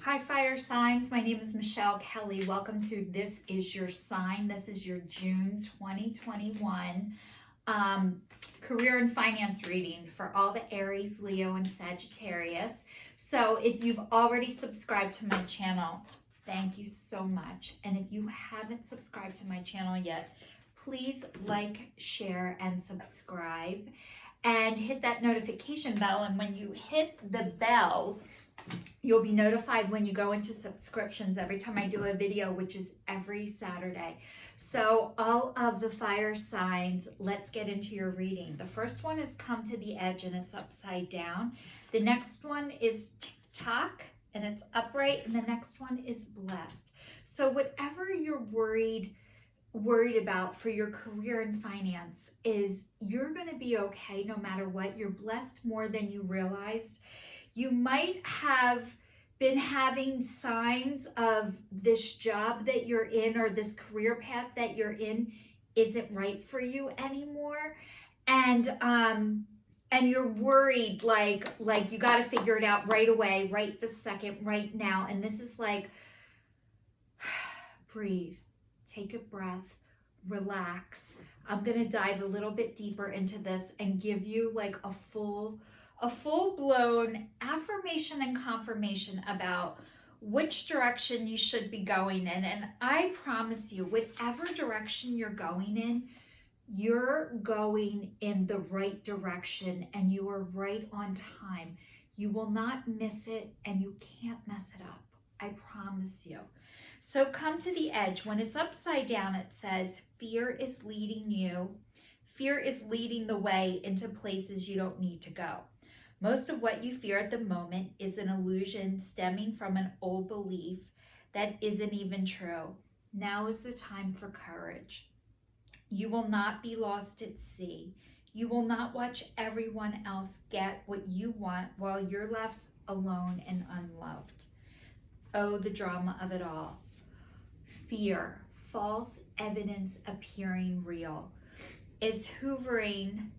Hi, fire signs. My name is Michelle Kelly. Welcome to This Is Your Sign. This is your June 2021 career and finance reading for all the Aries, Leo, and Sagittarius. So if you've already subscribed to my channel, thank you so much. And if you haven't subscribed to my channel yet, please like, share, and subscribe. And hit that notification bell. And when you hit the bell, you'll be notified when you go into subscriptions every time I do a video, which is every Saturday. So all of the fire signs, let's get into your reading. The first one is Come to the Edge, and it's upside down. The next one is Tick-Tock, and it's upright. And the next one is Blessed. So whatever you're worried about for your career and finance is you're going to be okay no matter what. You're blessed more than you realized. You might have been having signs of this job that you're in or this career path that you're in isn't right for you anymore. And you're worried like you got to figure it out right away, right this second, right now. And this is like, breathe, take a breath, relax. I'm going to dive a little bit deeper into this and give you like a full-blown affirmation and confirmation about which direction you should be going in. And I promise you, whatever direction you're going in, you're going in the right direction and you are right on time. You will not miss it and you can't mess it up. I promise you. So come to the edge. When it's upside down, it says, fear is leading you. Fear is leading the way into places you don't need to go. Most of what you fear at the moment is an illusion stemming from an old belief that isn't even true. Now is the time for courage. You will not be lost at sea. You will not watch everyone else get what you want while you're left alone and unloved. Oh, the drama of it all. Fear, false evidence appearing real, is hovering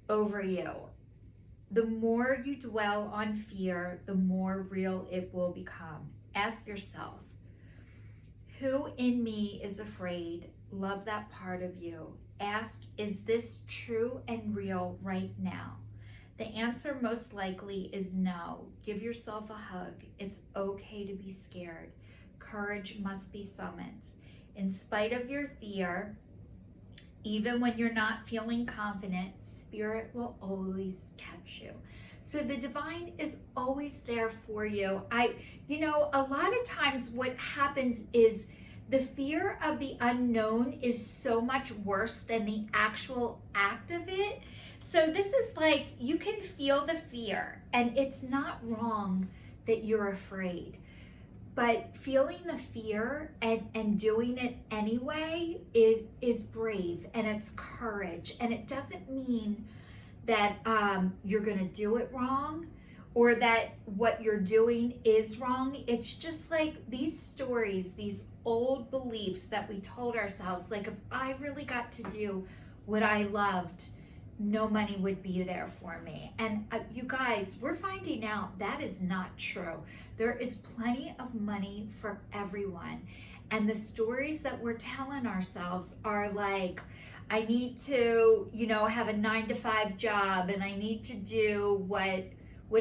over you. The more you dwell on fear, the more real it will become. Ask yourself, who in me is afraid? Love that part of you. Ask, is this true and real right now? The answer most likely is no. Give yourself a hug. It's okay to be scared. Courage must be summoned. In spite of your fear, even when you're not feeling confident, Spirit will always catch you. So the divine is always there for you. A lot of times what happens is the fear of the unknown is so much worse than the actual act of it. So this is like, you can feel the fear and it's not wrong that you're afraid. But feeling the fear and doing it anyway is brave and it's courage. And it doesn't mean that you're going to do it wrong or that what you're doing is wrong. It's just like these stories, these old beliefs that we told ourselves, like if I really got to do what I loved, no money would be there for me. And you guys, we're finding out that is not true. There is plenty of money for everyone. And the stories that we're telling ourselves are like, I need to, have a 9-to-5 job and I need to do what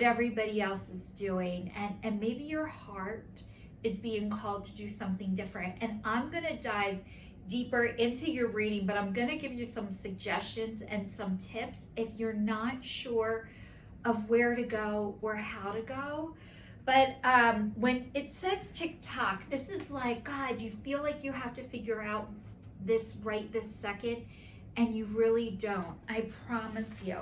everybody else is doing. And maybe your heart is being called to do something different. And I'm going to dive deeper into your reading, but I'm going to give you some suggestions and some tips if you're not sure of where to go or how to go. But when it says Tick-Tock, this is like, God, you feel like you have to figure out this right this second, and you really don't. I promise you.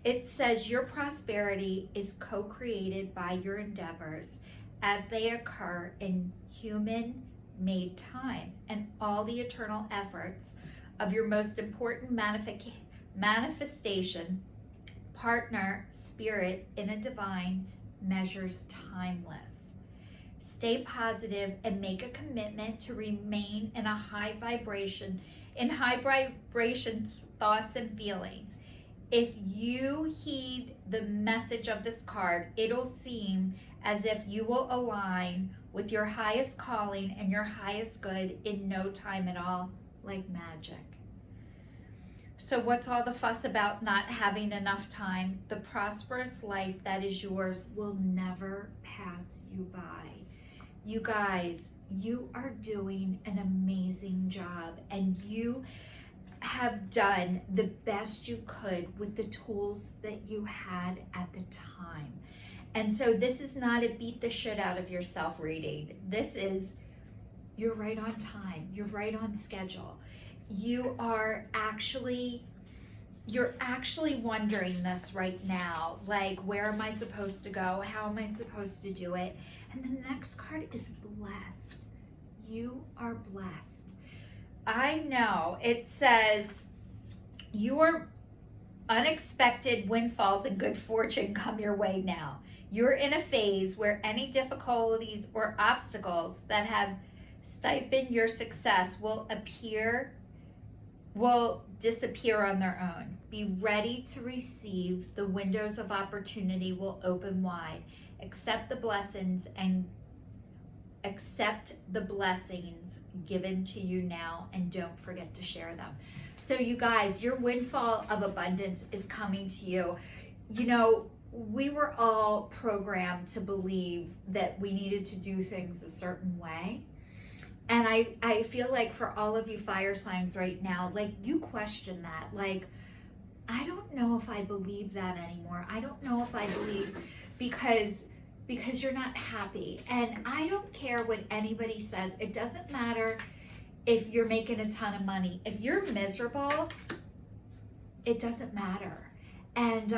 It says your prosperity is co-created by your endeavors as they occur in human-made time, and all the eternal efforts of your most important manifestation, partner, spirit in a divine, measures timeless. Stay positive and make a commitment to remain in high vibration thoughts and feelings. If you heed the message of this card, it'll seem as if you will align with your highest calling and your highest good in no time at all, like magic. So what's all the fuss about not having enough time? The prosperous life that is yours will never pass you by. You guys, you are doing an amazing job, and you have done the best you could with the tools that you had at the time. And so this is not a beat the shit out of yourself reading. This is, you're right on time. You're right on schedule. You're actually wondering this right now, like, where am I supposed to go? How am I supposed to do it? And the next card is blessed. You are blessed. I know it says your unexpected windfalls and good fortune come your way now. You're in a phase where any difficulties or obstacles that have stifled your success will disappear on their own. Be ready to receive. The windows of opportunity will open wide. Accept the blessings given to you now, and don't forget to share them. So you guys, your windfall of abundance is coming to you. You know, we were all programmed to believe that we needed to do things a certain way. And I feel like for all of you fire signs right now, like, you question that. Like, I don't know if I believe that anymore. I don't know if I believe, because you're not happy. And I don't care what anybody says. It doesn't matter if you're making a ton of money. If you're miserable, it doesn't matter. And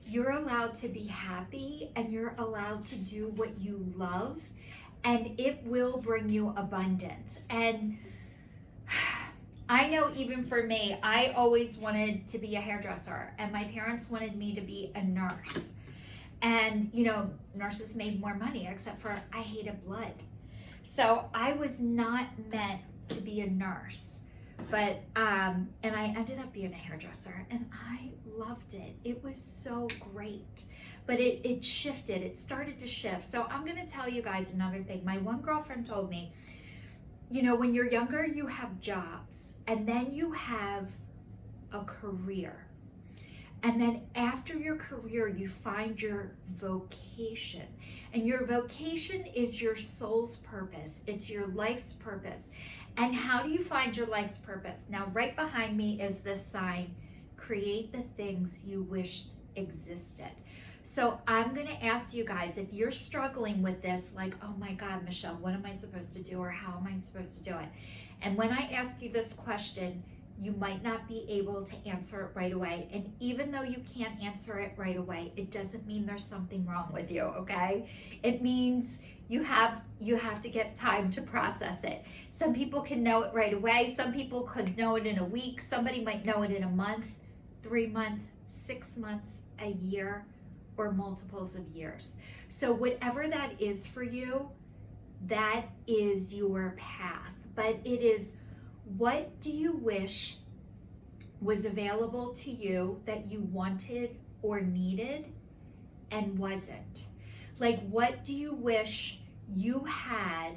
you're allowed to be happy, and you're allowed to do what you love, and it will bring you abundance. And I know, even for me, I always wanted to be a hairdresser, and my parents wanted me to be a nurse. And, you know, nurses made more money, except for I hated blood. So I was not meant to be a nurse. But, and I ended up being a hairdresser, and I loved it. It was so great. But it shifted. It started to shift. So I'm going to tell you guys another thing. My one girlfriend told me, you know, when you're younger, you have jobs, and then you have a career. And then after your career, you find your vocation. And your vocation is your soul's purpose. It's your life's purpose. And how do you find your life's purpose? Now, right behind me is this sign: create the things you wish existed. So I'm going to ask you guys, if you're struggling with this, like, oh my God, Michelle, what am I supposed to do, or how am I supposed to do it? And when I ask you this question, you might not be able to answer it right away. And even though you can't answer it right away, it doesn't mean there's something wrong with you, okay? It means you have to get time to process it. Some people can know it right away. Some people could know it in a week. Somebody might know it in a month, 3 months, 6 months, a year, or multiples of years. So whatever that is for you, that is your path. But it is, what do you wish was available to you that you wanted or needed and wasn't? Like, what do you wish you had,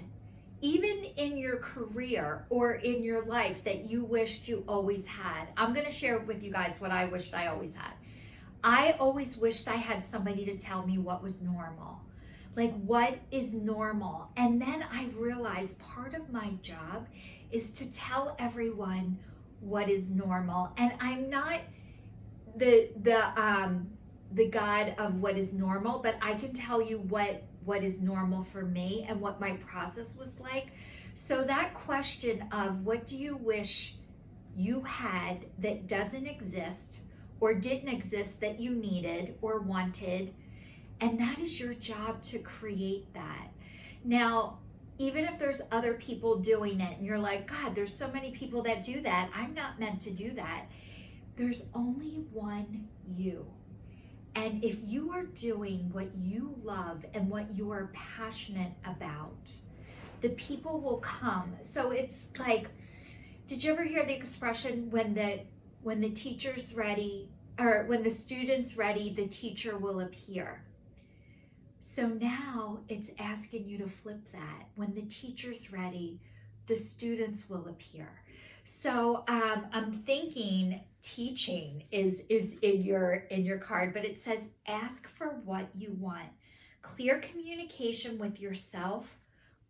even in your career or in your life, that you wished you always had? I'm going to share with you guys what I wished I always had. I always wished I had somebody to tell me what was normal. Like, what is normal? And then I realized part of my job is to tell everyone what is normal. And I'm not the God of what is normal, but I can tell you what is normal for me and what my process was like. So that question of what do you wish you had that doesn't exist, or didn't exist that you needed or wanted, and that is your job to create that. Now, even if there's other people doing it and you're like, God, there's so many people that do that, I'm not meant to do that. There's only one you. And if you are doing what you love and what you are passionate about, the people will come. So it's like, did you ever hear the expression, when the teacher's ready, or when the student's ready, the teacher will appear? So now it's asking you to flip that. When the teacher's ready, the students will appear. So I'm thinking teaching is in your card, but it says ask for what you want. Clear communication with yourself,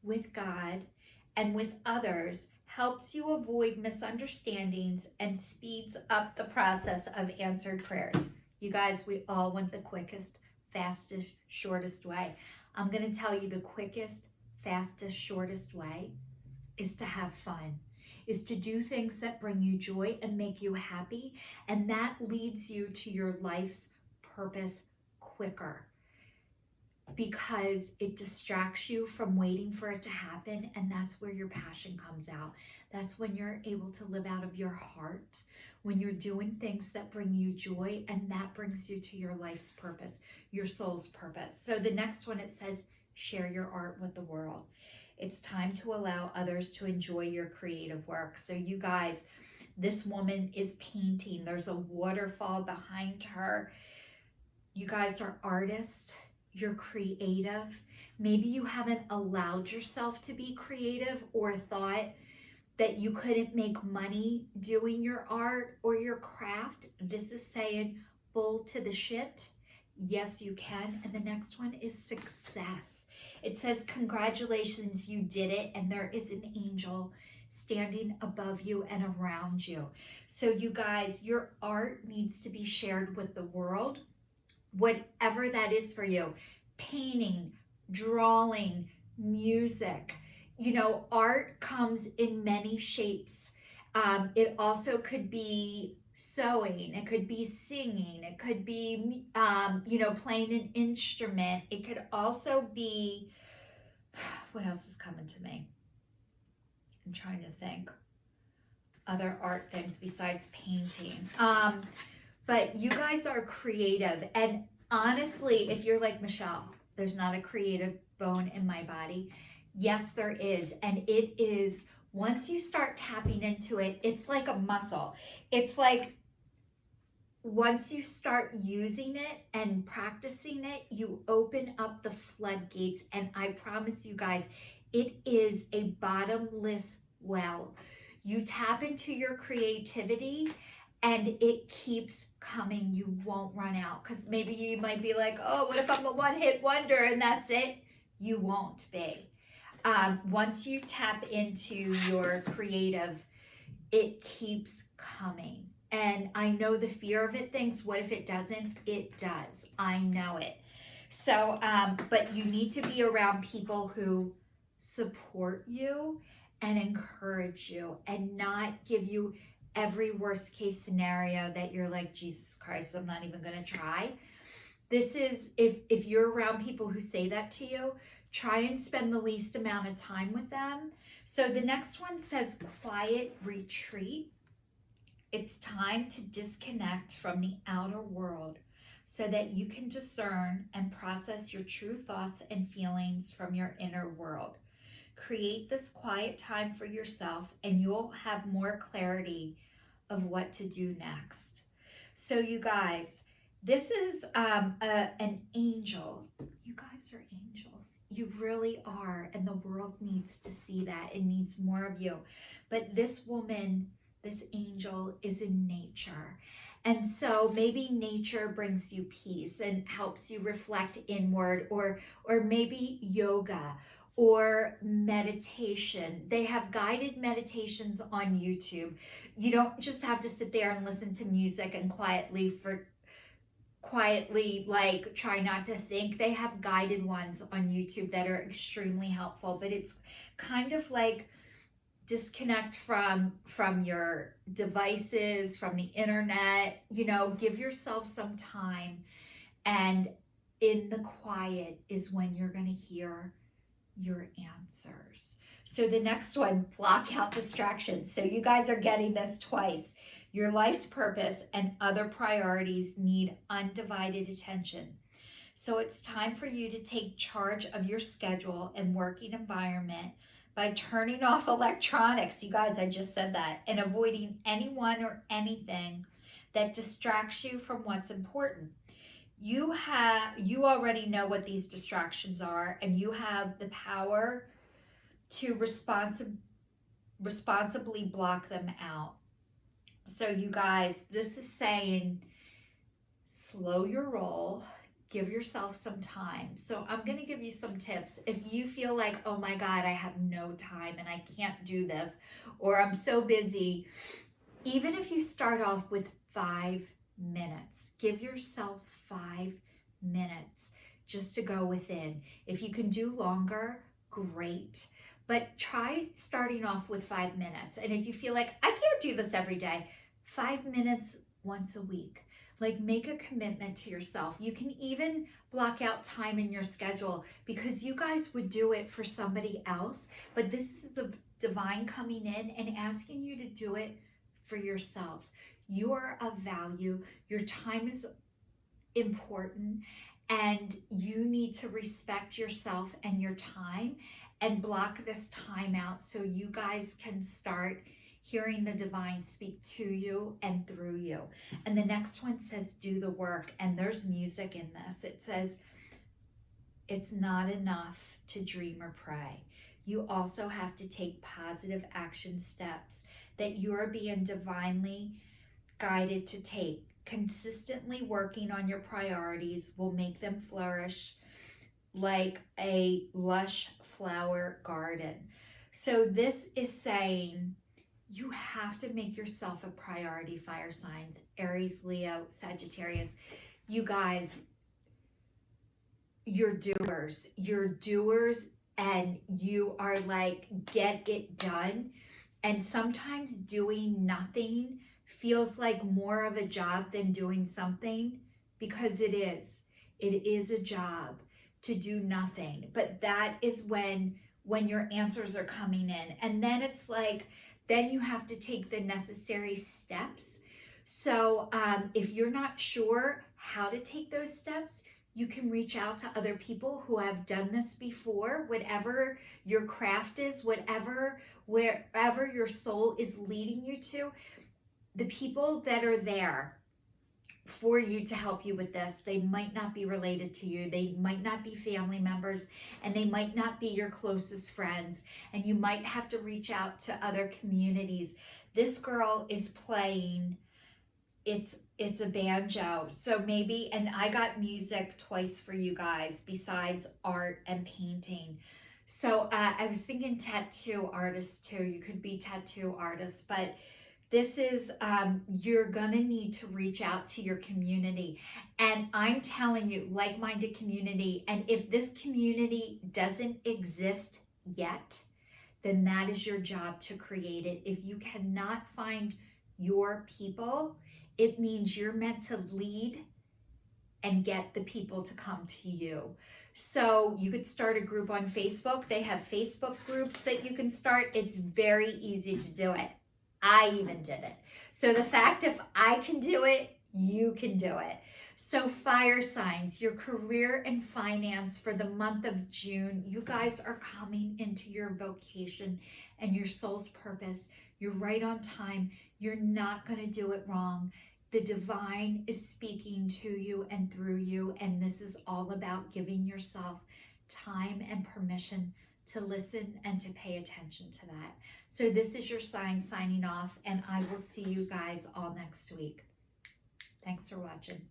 with God, and with others helps you avoid misunderstandings and speeds up the process of answered prayers. You guys, we all want the quickest, fastest, shortest way. I'm going to tell you the quickest, fastest, shortest way is to have fun, is to do things that bring you joy and make you happy, and that leads you to your life's purpose quicker, because it distracts you from waiting for it to happen, and that's where your passion comes out. That's when you're able to live out of your heart, when you're doing things that bring you joy, and that brings you to your life's purpose, your soul's purpose. So the next one, it says, share your art with the world. It's time to allow others to enjoy your creative work. So you guys, this woman is painting. There's a waterfall behind her. You guys are artists. You're creative. Maybe you haven't allowed yourself to be creative or thought that you couldn't make money doing your art or your craft. This is saying bull to the shit. Yes, you can. And the next one is success. It says, congratulations, you did it. And there is an angel standing above you and around you. So you guys, your art needs to be shared with the world. Whatever that is for you, painting, drawing, music, art comes in many shapes. It also could be sewing, it could be singing, it could be, playing an instrument. It could also be, what else is coming to me? I'm trying to think. Other art things besides painting. But you guys are creative. And honestly, if you're like, Michelle, there's not a creative bone in my body. Yes, there is. And it is, once you start tapping into it, it's like a muscle. It's like once you start using it and practicing it, you open up the floodgates. And I promise you guys, it is a bottomless well. You tap into your creativity and it keeps coming. You won't run out, because maybe you might be like, oh, what if I'm a one-hit wonder and that's it? You won't be. Once you tap into your creative, it keeps coming. And I know the fear of it thinks, what if it doesn't? It does. I know it. So, but you need to be around people who support you and encourage you and not give you every worst case scenario that you're like, Jesus Christ, I'm not even going to try. This is, if you're around people who say that to you, try and spend the least amount of time with them. So the next one says quiet retreat. It's time to disconnect from the outer world so that you can discern and process your true thoughts and feelings from your inner world. Create this quiet time for yourself and you'll have more clarity of what to do next. So you guys, this is an angel. You guys are angels. You really are. And the world needs to see that. It needs more of you. But this woman, this angel, is in nature. And so maybe nature brings you peace and helps you reflect inward, or maybe yoga or meditation. They have guided meditations on YouTube. You don't just have to sit there and listen to music and quietly like try not to think. They have guided ones on YouTube that are extremely helpful, but it's kind of like disconnect from your devices, from the internet, give yourself some time, and in the quiet is when you're going to hear your answers. So the next one, block out distractions. So you guys are getting this twice. Your life's purpose and other priorities need undivided attention. So it's time for you to take charge of your schedule and working environment by turning off electronics. You guys, I just said that, and avoiding anyone or anything that distracts you from what's important. you already know what these distractions are, and you have the power to responsibly block them out. So you guys, this is saying slow your roll, give yourself some time. So I'm going to give you some tips. If you feel like, oh my God, I have no time and I can't do this, or I'm so busy, even if you start off with 5 minutes, give yourself 5 minutes just to go within. If you can do longer, great. But try starting off with 5 minutes. And if you feel like, I can't do this every day, 5 minutes once a week. Like, make a commitment to yourself. You can even block out time in your schedule, because you guys would do it for somebody else. But this is the divine coming in and asking you to do it for yourselves. You are of value. Your time is important, and you need to respect yourself and your time and block this time out so you guys can start hearing the divine speak to you and through you. And the next one says, do the work. And there's music in this. It says, it's not enough to dream or pray. You also have to take positive action steps that you're being divinely guided to take. Consistently working on your priorities will make them flourish like a lush flower garden. So this is saying you have to make yourself a priority, fire signs, Aries, Leo, Sagittarius. You guys, you're doers, and you are like, get it done. And sometimes doing nothing feels like more of a job than doing something, because it is a job to do nothing. But that is when your answers are coming in. And then it's like, then you have to take the necessary steps. So if you're not sure how to take those steps, you can reach out to other people who have done this before. Whatever your craft is, wherever your soul is leading you to, the people that are there for you to help you with this, they might not be related to you, they might not be family members, and they might not be your closest friends, and you might have to reach out to other communities. This girl is playing, it's a banjo, so maybe, and I got music twice for you guys besides art and painting. So I was thinking tattoo artists too. You could be tattoo artists, but this is, you're gonna need to reach out to your community. And I'm telling you, like-minded community, and if this community doesn't exist yet, then that is your job to create it. If you cannot find your people, it means you're meant to lead and get the people to come to you. So you could start a group on Facebook. They have Facebook groups that you can start. It's very easy to do it. I even did it. So the fact, if I can do it, you can do it. So fire signs, your career and finance for the month of June, you guys are coming into your vocation and your soul's purpose. You're right on time. You're not going to do it wrong. The divine is speaking to you and through you, and this is all about giving yourself time and permission to listen and to pay attention to that. So this is your sign signing off, and I will see you guys all next week. Thanks for watching.